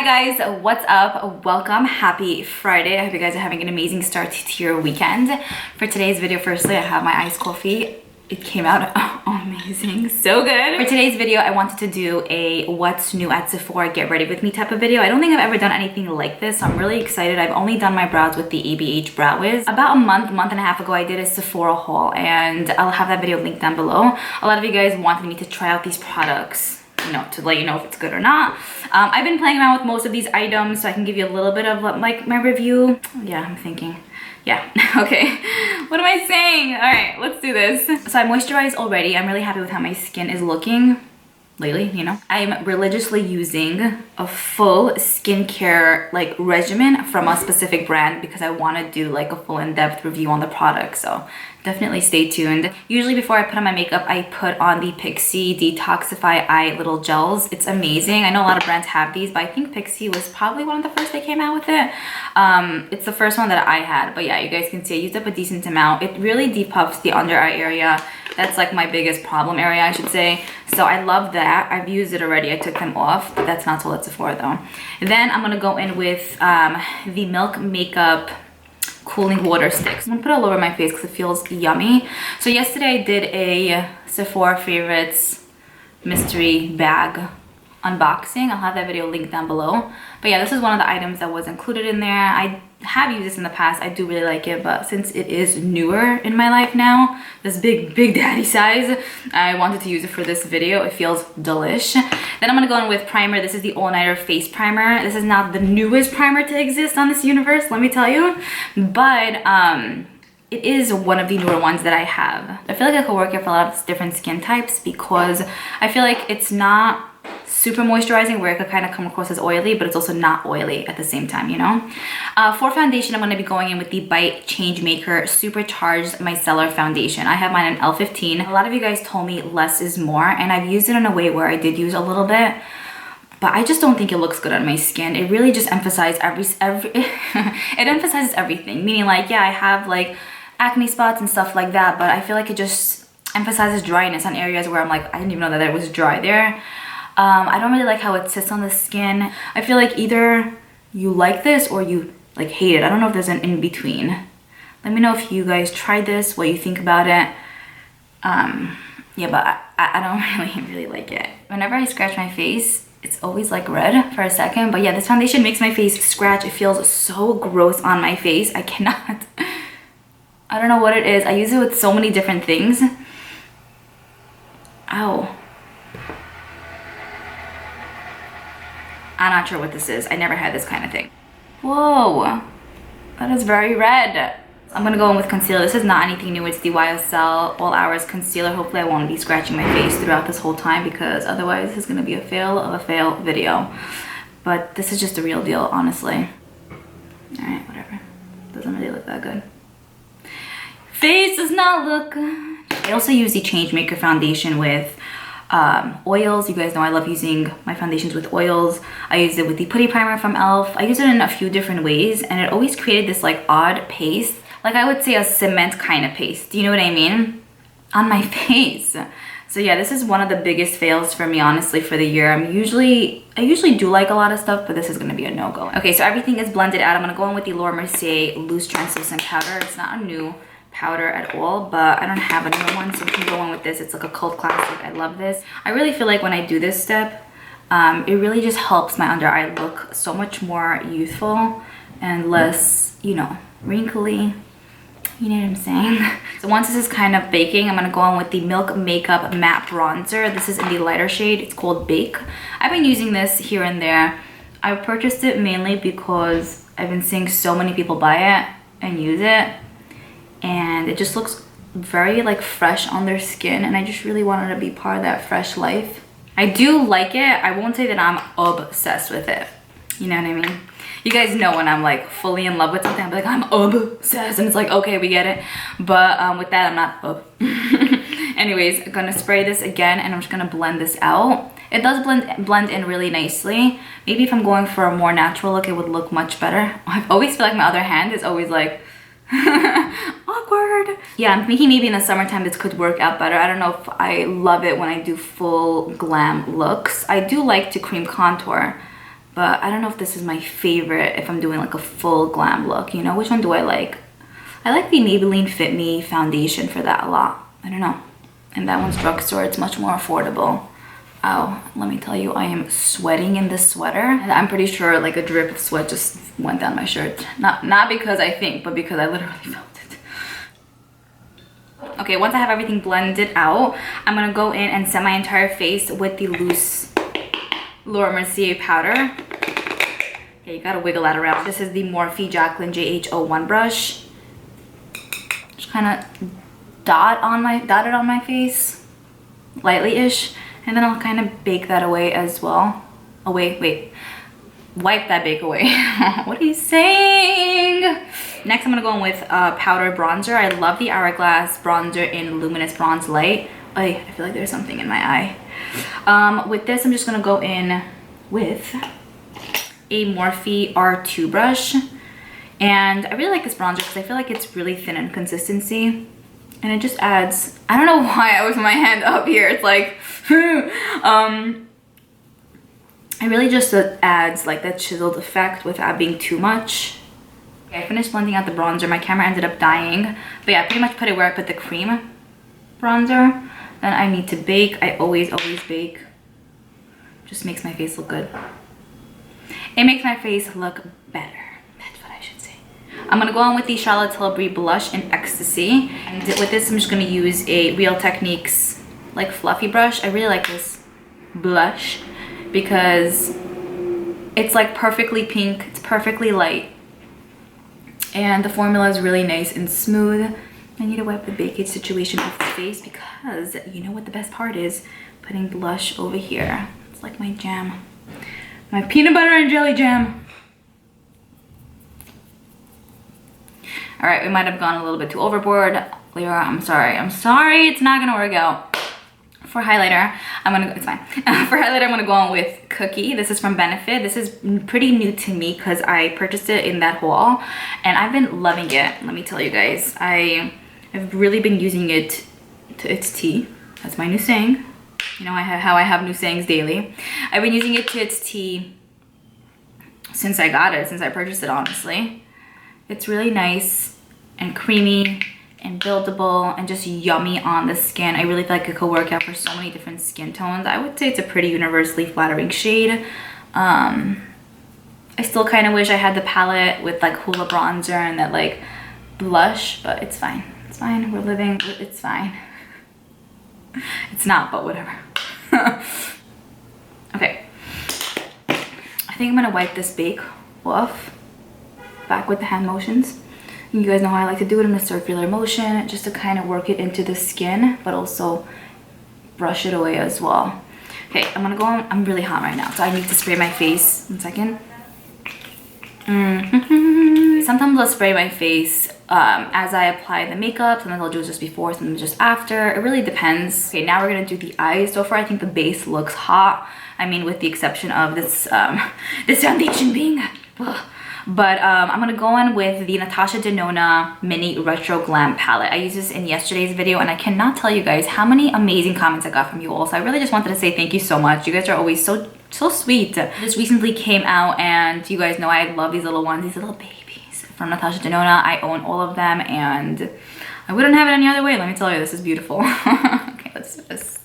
Hi guys, what's up? Welcome. Happy Friday. I hope you guys are having an amazing start to your weekend. For today's video, firstly, I have my iced coffee. It came out amazing, so good. For today's video, I wanted to do a what's new at Sephora get ready with me type of video. I don't think I've ever done anything like this, so I'm really excited. I've only done my brows with the ABH Brow Wiz. About a month and a half ago, I did a Sephora haul, and I'll have that video linked down below. A lot of you guys wanted me to try out these products, you know, to let you know if it's good or not. I've been playing around with most of these items, so I can give you a little bit of like my review. Yeah, I'm thinking. Yeah, okay. What am I saying? All right, let's do this. So I moisturized already. I'm really happy with how my skin is looking lately, you know. I'm religiously using a full skincare like regimen from a specific brand because I want to do like a full in-depth review on the product, so definitely stay tuned. Usually before I put on my makeup, I put on the Pixi Detoxify Eye Little Gels. It's amazing. I know a lot of brands have these, but I think Pixi was probably one of the first that came out with it. It's the first one that I had, but yeah, you guys can see I used up a decent amount. It really depuffs the under eye area. That's like my biggest problem area, I should say. So I love that. I've used it already. I took them off, but that's not sold at Sephora though. And then I'm gonna go in with the Milk Makeup cooling water sticks. I'm gonna put it all over my face because it feels yummy. So yesterday I did a Sephora favorites mystery bag unboxing. I'll have that video linked down below. But yeah, this is one of the items that was included in there. I have used this in the past. I do really like it, but since it is newer in my life now, this big daddy size, I wanted to use it for this video. It feels delish. Then I'm gonna go in with primer. This is the All Nighter face primer. This is not the newest primer to exist on this universe, let me tell you, but it is one of the newer ones that I have. I feel like I could work it for a lot of different skin types because I feel like it's not super moisturizing where it could kind of come across as oily, but it's also not oily at the same time, you know. For foundation, I'm going to be going in with the Bite Changemaker Supercharged Micellar Foundation. I have mine in L15. A lot of you guys told me less is more, and I've used it in a way where I did use a little bit, but I just don't think it looks good on my skin. It really just emphasizes it emphasizes everything, meaning like, yeah, I have like acne spots and stuff like that, but I feel like it just emphasizes dryness on areas where I'm like, I didn't even know that it was dry there. I don't really like how it sits on the skin. I feel like either you like this or you like hate it. I don't know if there's an in-between. Let me know if you guys tried this, what you think about it. Yeah, but I don't really like it. Whenever I scratch my face, it's always like red for a second. But yeah, this foundation makes my face scratch. It feels so gross on my face. I cannot. I don't know what it is. I use it with so many different things. Ow. I'm not sure what this is. I never had this kind of thing. Whoa, that is very red. I'm gonna go in with concealer. This is not anything new. It's the YSL All Hours Concealer. Hopefully I won't be scratching my face throughout this whole time because otherwise this is gonna be a fail of a fail video. But this is just the real deal, honestly. All right, whatever. Doesn't really look that good. Face does not look good. I also use the Changemaker foundation with oils. You guys know I love using my foundations with oils. I used it with the putty primer from e.l.f. I use it in a few different ways, and it always created this like odd paste, like I would say a cement kind of paste, do you know what I mean, on my face. So yeah, this is one of the biggest fails for me, honestly, for the year. I usually do like a lot of stuff, but this is gonna be a no-go. Okay, so everything is blended out. I'm gonna go in with the Mercier Loose Translucent Powder. It's not a new powder at all, but I don't have another one, so we can go in with this. It's like a cult classic. I love this. I really feel like when I do this step, it really just helps my under eye look so much more youthful and less, you know, wrinkly. You know what I'm saying? So once this is kind of baking, I'm gonna go on with the Milk Makeup Matte Bronzer. This is in the lighter shade. It's called Bake. I've been using this here and there. I purchased it mainly because I've been seeing so many people buy it and use it, and it just looks very like fresh on their skin, and I just really wanted to be part of that fresh life. I do like it. I won't say that I'm obsessed with it, you know what I mean? You guys know when I'm like fully in love with something, I'm like, I'm obsessed, and it's like, okay, we get it. But with that, I'm not Anyways, I'm gonna spray this again, and I'm just gonna blend this out. It does blend in really nicely. Maybe if I'm going for a more natural look, it would look much better. I always feel like my other hand is always like awkward. Yeah, I'm thinking maybe in the summertime this could work out better. I don't know if I love it when I do full glam looks. I do like to cream contour, but I don't know if this is my favorite if I'm doing like a full glam look, you know? Which one do I like? I like the Maybelline Fit Me foundation for that a lot. I don't know. And that one's drugstore. It's much more affordable. Oh, let me tell you, I am sweating in this sweater. And I'm pretty sure like a drip of sweat just went down my shirt. Not because I think, but because I literally felt it. Okay, once I have everything blended out, I'm gonna go in and set my entire face with the loose Laura Mercier powder. Okay, you gotta wiggle that around. This is the Morphe Jacqueline JH01 brush. Just kind of dot it on my face, lightly-ish, and then I'll kind of bake that away as well. Oh wait, wipe that bake away. What are you saying? Next, I'm gonna go in with powder bronzer. I love the Hourglass bronzer in Luminous Bronze Light. I feel like there's something in my eye. With this, I'm just gonna go in with a Morphe R2 brush, and I really like this bronzer because I feel like it's really thin in consistency. And it just adds, I don't know why I was my hand up here. It's like, it really just adds like that chiseled effect without being too much. Okay, I finished blending out the bronzer. My camera ended up dying. But yeah, I pretty much put it where I put the cream bronzer. Then I need to bake. I always bake. Just makes my face look good. It makes my face look better. I'm gonna go on with the Charlotte Tilbury blush in Ecstasy, and with this I'm just gonna use a Real Techniques like fluffy brush. I really like this blush because it's like perfectly pink, it's perfectly light, and the formula is really nice and smooth. I need to wipe the bakage situation off the face because you know what the best part is? Putting blush over here. It's like my jam, my peanut butter and jelly jam. All right, we might have gone a little bit too overboard. Liora, I'm sorry, it's not gonna work out. For highlighter, it's fine. For highlighter, I'm gonna go on with Cookie. This is from Benefit. This is pretty new to me because I purchased it in that haul and I've been loving it. Let me tell you guys, I've really been using it to its T. That's my new saying. You know how I have new sayings daily. I've been using it to its T since I got it, since I purchased it, honestly. It's really nice and creamy and buildable and just yummy on the skin. I really feel like it could work out for so many different skin tones. I would say it's a pretty universally flattering shade. I still kind of wish I had the palette with like Hoola bronzer and that like blush, but it's fine. It's fine, we're living, it's fine. It's not, but whatever. Okay. I think I'm gonna wipe this bake off. Back with the hand motions. You guys know how I like to do it in a circular motion just to kind of work it into the skin, but also brush it away as well. Okay, I'm gonna go on. I'm really hot right now, so I need to spray my face. 1 second. Sometimes I'll spray my face as I apply the makeup. Sometimes I'll do it just before, sometimes just after. It really depends. Okay, now we're gonna do the eyes. So far, I think the base looks hot. I mean, with the exception of this this foundation being. But I'm gonna go in with the Natasha Denona Mini Retro Glam Palette. I used this in yesterday's video and I cannot tell you guys how many amazing comments I got from you all. So I really just wanted to say thank you so much. You guys are always so sweet. This recently came out and you guys know I love these little ones, these little babies from Natasha Denona. I own all of them and I wouldn't have it any other way. Let me tell you, this is beautiful. Okay, let's do this.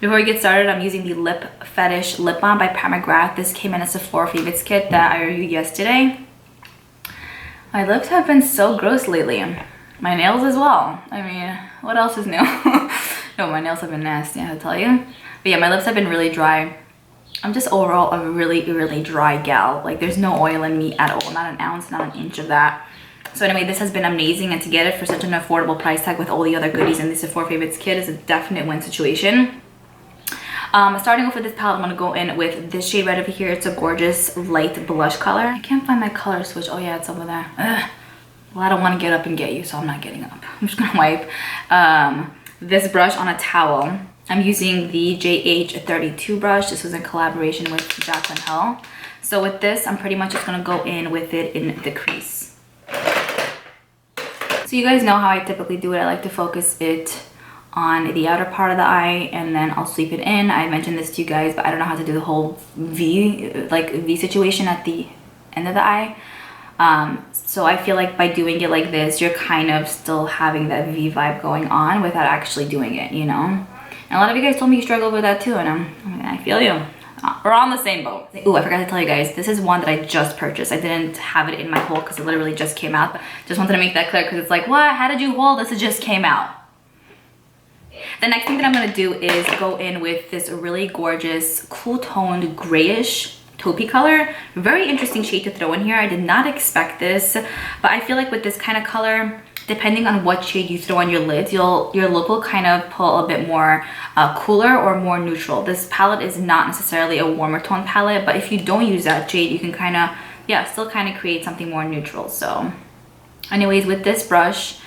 Before we get started, I'm using the Lip Fetish Lip Balm by Pat McGrath. This came in a Sephora Favorites kit that I reviewed yesterday. My lips have been so gross lately. My nails as well. I mean, what else is new? No, my nails have been nasty, I have to tell you. But yeah, my lips have been really dry. I'm just overall a really dry gal. Like, there's no oil in me at all. Not an ounce, not an inch of that. So anyway, this has been amazing, and to get it for such an affordable price tag with all the other goodies in the Sephora Favorites kit is a definite win situation. Starting off with this palette, I'm gonna go in with this shade right over here. It's a gorgeous light blush color. I can't find my color switch. Oh yeah, it's over there. Ugh. Well, I don't want to get up and get you, so I'm not getting up. I'm just gonna wipe this brush on a towel. I'm using the JH32 brush. This was in collaboration with Jacqueline Hill. So with this, I'm pretty much just gonna go in with it in the crease. So you guys know how I typically do it. I like to focus it on the outer part of the eye, and then I'll sweep it in. I mentioned this to you guys, but I don't know how to do the whole V situation at the end of the eye. So I feel like by doing it like this, you're kind of still having that V vibe going on without actually doing it, you know? And a lot of you guys told me you struggle with that too, and I feel you. We're on the same boat. Ooh, I forgot to tell you guys, this is one that I just purchased. I didn't have it in my haul because it literally just came out. But just wanted to make that clear because it's like, what? How did you haul this? It just came out. The next thing that I'm gonna do is go in with this really gorgeous, cool toned grayish taupey color. Very interesting shade to throw in here. I did not expect this, but I feel like with this kind of color, depending on what shade you throw on your lids, your look will kind of pull a bit more cooler or more neutral. This palette is not necessarily a warmer tone palette, but if you don't use that shade, you can kind of, yeah, still kind of create something more neutral. So anyways, with this brush,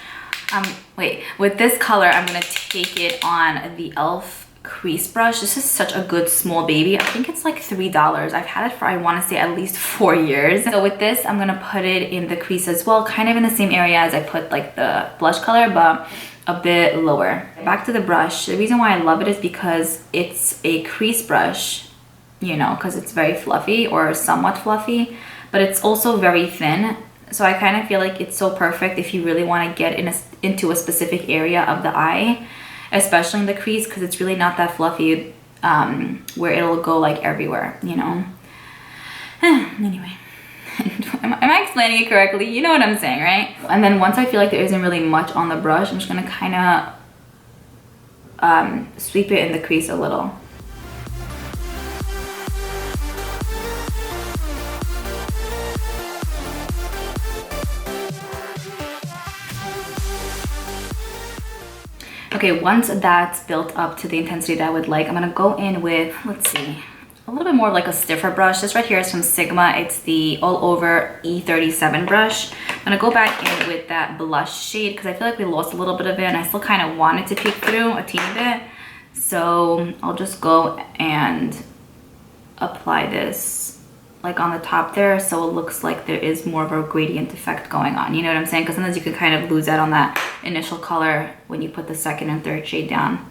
with this color, I'm gonna take it on the e.l.f. Crease Brush. This is such a good small baby. I think it's like $3. I've had it for, I want to say, at least 4 years. So with this, I'm gonna put it in the crease as well, kind of in the same area as I put like the blush color, but a bit lower. Back to the brush. The reason why I love it is because it's a crease brush, you know, because it's very fluffy or somewhat fluffy, but it's also very thin. So I kind of feel like it's so perfect if you really want to get into a specific area of the eye, especially in the crease, because it's really not that fluffy where it'll go like everywhere, you know. Anyway, am I explaining it correctly? You know what I'm saying, right? And then once I feel like there isn't really much on the brush, I'm just gonna kind of sweep it in the crease a little. Okay, once that's built up to the intensity that I would like, I'm gonna go in with, let's see, a little bit more of like a stiffer brush. This right here is from Sigma. It's the All Over E37 brush. I'm gonna go back in with that blush shade because I feel like we lost a little bit of it and I still kind of want it to peek through a teeny bit. So I'll just go and apply this like on the top there, so it looks like there is more of a gradient effect going on, you know what I'm saying? Because sometimes you can kind of lose out on that initial color when you put the second and third shade down.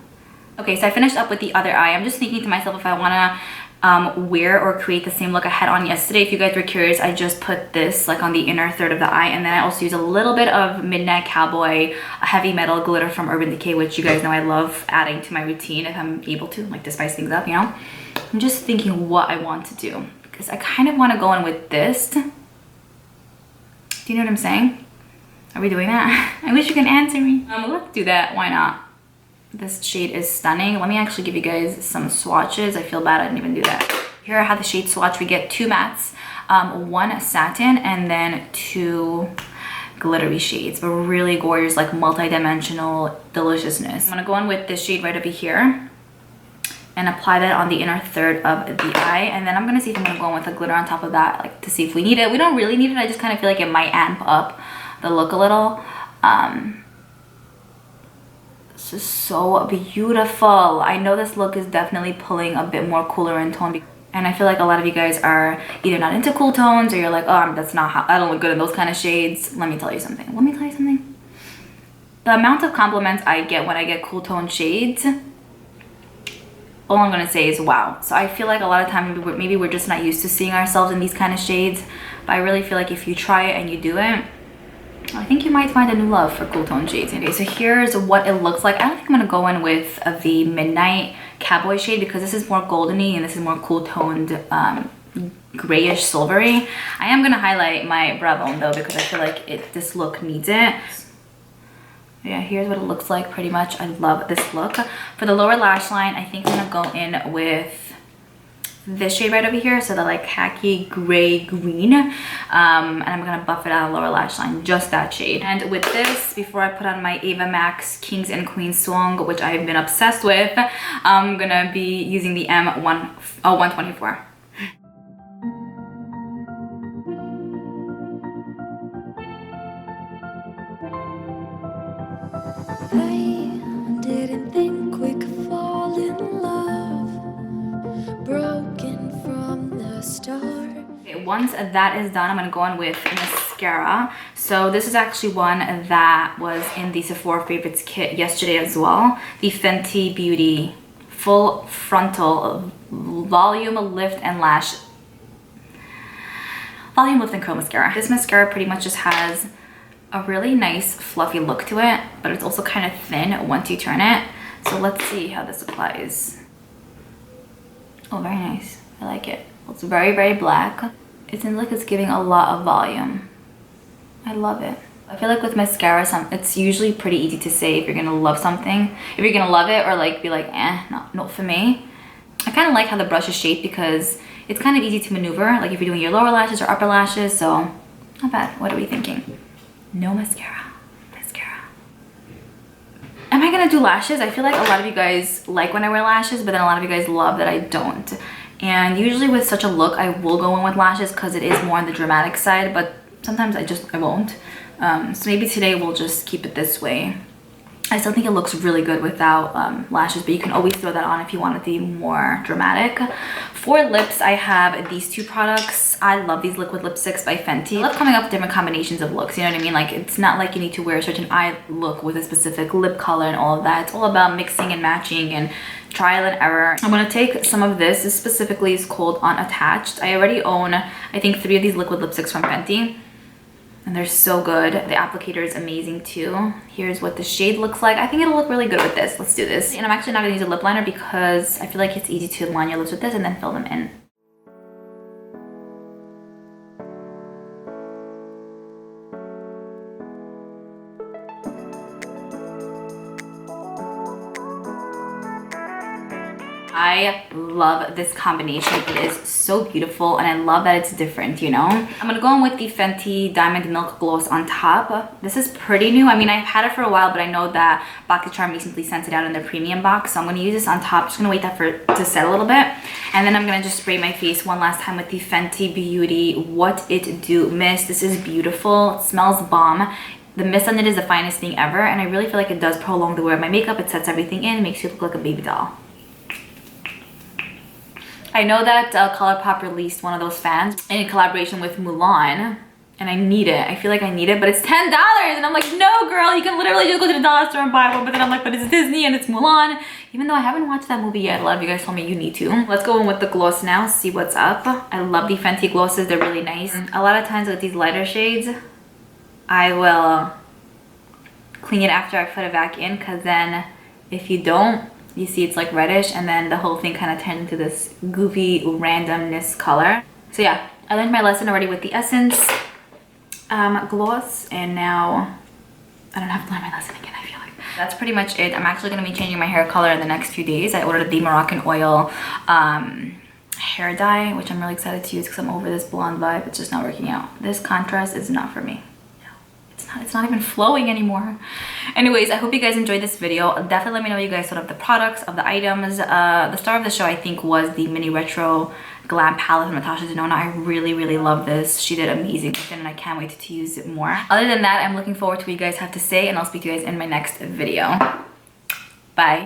Okay, so I finished up with the other eye. I'm just thinking to myself if I want to wear or create the same look I had on yesterday. If you guys were curious, I just put this like on the inner third of the eye, and then I also use a little bit of Midnight Cowboy heavy metal glitter from Urban Decay, which you guys know I love adding to my routine if I'm able to, like to spice things up, you know? I'm just thinking what I want to do, because I kind of want to go in with this. Do you know what I'm saying? Are we doing that? I wish you can answer me. Let's do that. Why not? This shade is stunning. Let me actually give you guys some swatches. I feel bad I didn't even do that. Here I have the shade swatch. We get 2 mattes, 1 satin, and then 2 glittery shades, but really gorgeous, like multi-dimensional deliciousness. I'm gonna go in with this shade right over here and apply that on the inner third of the eye, and then I'm gonna see if I'm gonna go in with a glitter on top of that, like to see if we need it. We don't really need it. I just kind of feel like it might amp up the look a little. This is so beautiful. I know this look is definitely pulling a bit more cooler in tone, and I feel like a lot of you guys are either not into cool tones or you're like, oh, that's not how, I don't look good in those kind of shades. Let me tell you something. The amount of compliments I get when I get cool tone shades, all I'm gonna say is wow. So I feel like a lot of times maybe we're just not used to seeing ourselves in these kind of shades, but I really feel like if you try it and you do it, I think you might find a new love for cool tone shades. Okay, so here's what it looks like. I don't think I'm gonna go in with the Midnight Cowboy shade because this is more goldeny and this is more cool toned grayish silvery. I am gonna highlight my brow bone though because I feel like this look needs it. Yeah, here's what it looks like pretty much. I love this look. For the lower lash line, I think I'm gonna go in with this shade right over here, so the like khaki gray green, and I'm gonna buff it out on the lower lash line, just that shade. And with this, before I put on my Ava Max Kings and Queens Swung, which I've been obsessed with, I'm gonna be using the M124. I didn't think we could fall in love, broken from the start. Okay, once that is done, I'm gonna go on with Miss mascara. So this is actually one that was in the Sephora favorites kit yesterday as well. The Fenty Beauty Full Frontal Volume Lift and Curl Mascara. This mascara pretty much just has a really nice fluffy look to it, but it's also kind of thin once you turn it. So let's see how this applies. Oh, very nice. I like it. It's very, very black. It seems like it's giving a lot of volume. I love it. I feel like with mascara, it's usually pretty easy to say if you're gonna love something. If you're gonna love it or like be like, not for me. I kind of like how the brush is shaped because it's kind of easy to maneuver, like if you're doing your lower lashes or upper lashes, so not bad. What are we thinking? No mascara. Mascara. Am I gonna do lashes? I feel like a lot of you guys like when I wear lashes, but then a lot of you guys love that I don't. And usually with such a look, I will go in with lashes because it is more on the dramatic side, but sometimes I won't. So maybe today we'll just keep it this way. I still think it looks really good without lashes, but you can always throw that on if you want it to be more dramatic. For lips, I have these two products. I love these liquid lipsticks by Fenty. I love coming up with different combinations of looks, you know what I mean? Like, it's not like you need to wear a certain eye look with a specific lip color and all of that. It's all about mixing and matching and trial and error. I'm gonna take some of this. This specifically is called Unattached. I already own, I think, 3 of these liquid lipsticks from Fenty. And they're so good. The applicator is amazing too. Here's what the shade looks like. I think it'll look really good with this. Let's do this. And I'm actually not gonna use a lip liner because I feel like it's easy to line your lips with this and then fill them in. I love this combination. It is so beautiful and I love that it's different, you know? I'm gonna go in with the Fenty Diamond Milk Gloss on top. This is pretty new. I mean, I've had it for a while, but I know that BoxyCharm recently sent it out in their premium box. So I'm gonna use this on top. Just gonna wait that for it to set a little bit. And then I'm gonna just spray my face one last time with the Fenty Beauty What It Do Mist. This is beautiful. It smells bomb. The mist on it is the finest thing ever. And I really feel like it does prolong the wear of my makeup. It sets everything in, makes you look like a baby doll. I know that ColourPop released one of those fans in collaboration with Mulan, and I need it. I feel like I need it, but it's $10, and I'm like, no, girl, you can literally just go to the dollar store and buy one. But then I'm like, but it's Disney and it's Mulan. Even though I haven't watched that movie yet, a lot of you guys told me you need to. Let's go in with the gloss now, see what's up. I love the Fenty glosses, they're really nice. A lot of times with these lighter shades, I will clean it after I put it back in, because then if you don't, you see it's like reddish, and then the whole thing kind of turned into this goofy randomness color. So yeah, I learned my lesson already with the Essence gloss, and now I don't have to learn my lesson again, I feel like. That's pretty much it. I'm actually going to be changing my hair color in the next few days. I ordered the Moroccan Oil hair dye, which I'm really excited to use because I'm over this blonde vibe. It's just not working out. This contrast is not for me. It's not even flowing anymore. Anyways, I hope you guys enjoyed this video. Definitely let me know what you guys thought of the products, of the items. The star of the show, I think, was the mini retro glam palette from Natasha Denona. I really, really love this. She did amazing with it, and I can't wait to use it more. Other than that, I'm looking forward to what you guys have to say, and I'll speak to you guys in my next video. Bye.